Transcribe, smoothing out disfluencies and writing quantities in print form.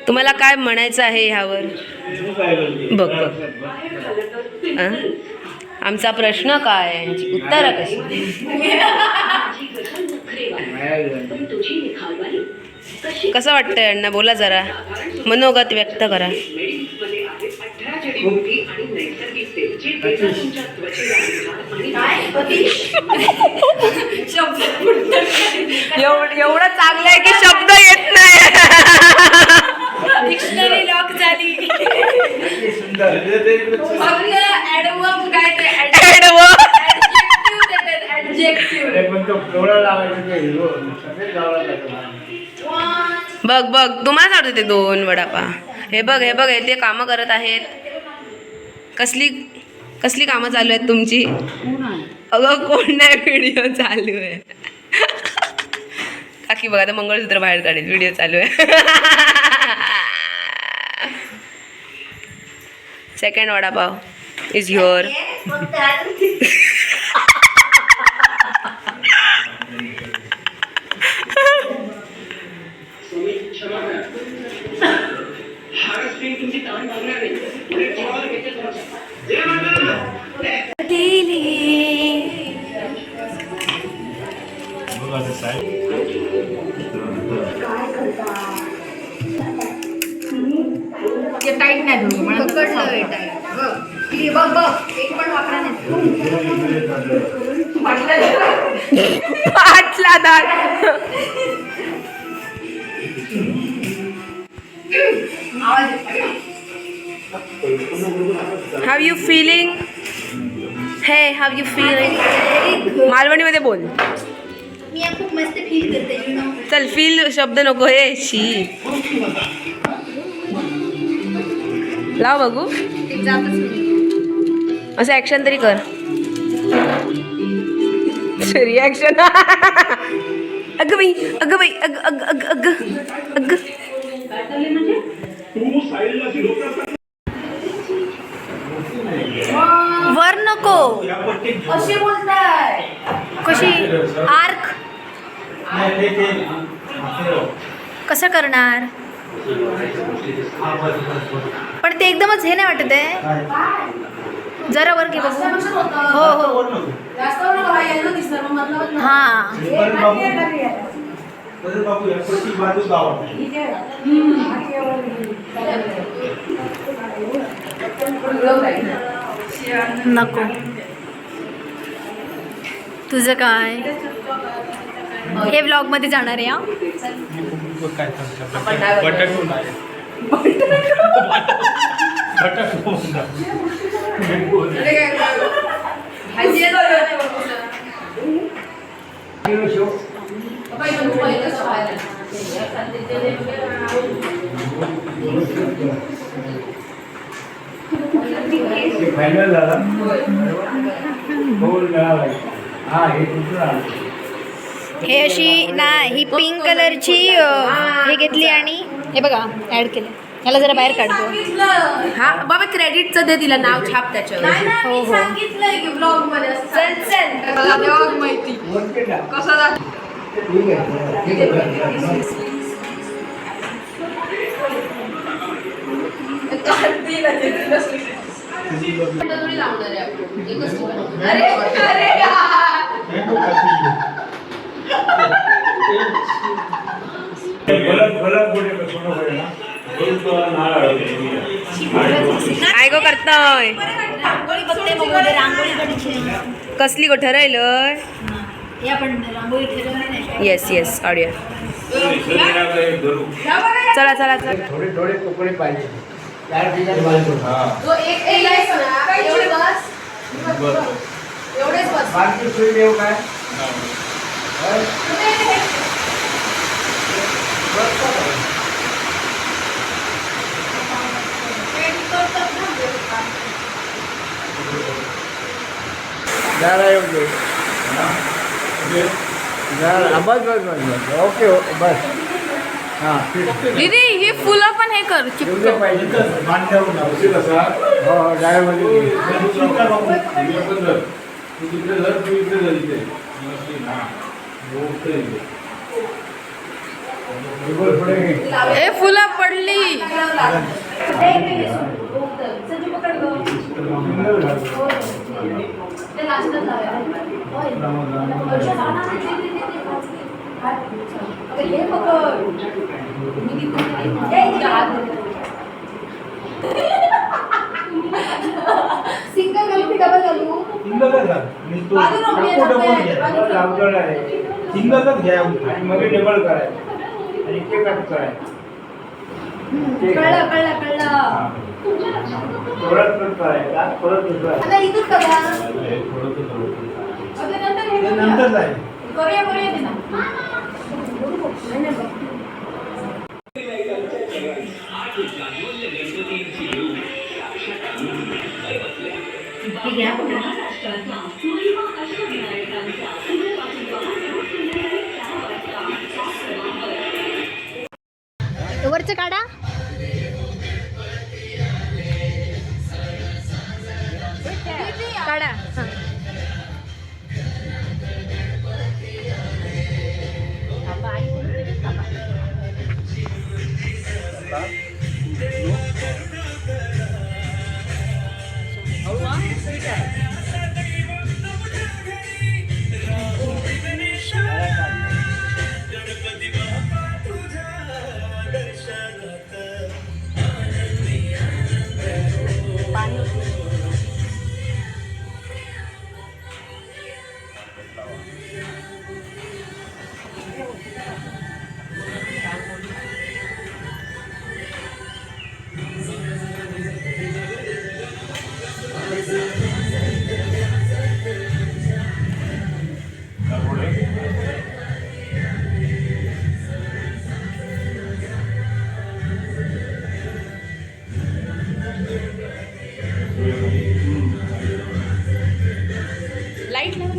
तुम्हाला काय म्हणायचं आहे ह्यावर? बघ बघ, आमचा प्रश्न काय, उत्तर कशी? कसं वाटतंय अण्णा, बोला जरा, मनोगत व्यक्त करा. एवढं चांगलं आहे की शब्द येत नाही. डिक्शनरी लॉक झाली. बघ बघ, तुम्हाला आवडते ते 2 वडापाव. हे बघ हे बघ, ते कामं करत आहेत. कसली कसली कामं चालू आहेत तुमची? अगं कोण नाही, व्हिडिओ चालू आहे. काकी बघा, आता मंगळसूत्र बाहेर काढेल, व्हिडिओ चालू आहे. Second vada pav is your. Tight नाही धरू, बघ बघ, एक पण वापरा नाही. पाटला दाल. How you feeling? हे हाव यू फीलिंग? मालवणीमध्ये बोल. मी खूप मस्त फील करते. चल, फील शब्द नको, हे शी लाव बघू. असं ॲक्शन तरी कर. रिॲक्शन. अगं बाई, अगं बाई, अग अग अग अग अग. वर नको, अशी बोलताय. कशी आर्क कसं करणार? पण ते एकदमच हे नाही वाटत आहे. जरा वर की बघू. हो हो, हां. नको. तुझं काय? हे व्लॉग मध्ये जाणार आहे. फायनल झाला. हे अशी ना, ही पिंक कलरची हे घेतली आणि हे बघा ऍड केलं. ह्याला जरा बाहेर काढतो. हा बाबा, क्रेडिटचं दे, तिला नाव छाप त्याच्यावर. हो हो, चल चल, माहिती कसं काय गो करताय? कसली गो ठरायलं? येस येस, काढूया. चला चला चला. थोडे थोडे तुकडे पाहिजे. बाकी सुई देऊ काय? जरा योग्य. बस बस बस बस, ओके बस. हा दीदी ही फुलं पण हे कर एवढे पाहिजे कसा हो डायमध्ये ए फुलं पडली सिंगल घालू की डबल घालू सिंगलच घ्या आणि मग डबल करायचं आणि ते कट करायचं कळलं कळलं कळलं परत कट करायचा परत दुसरा आता इथंच करा ते नंतर जाईल करूया करूया ते ना वरचं काढा काढा हां लाईट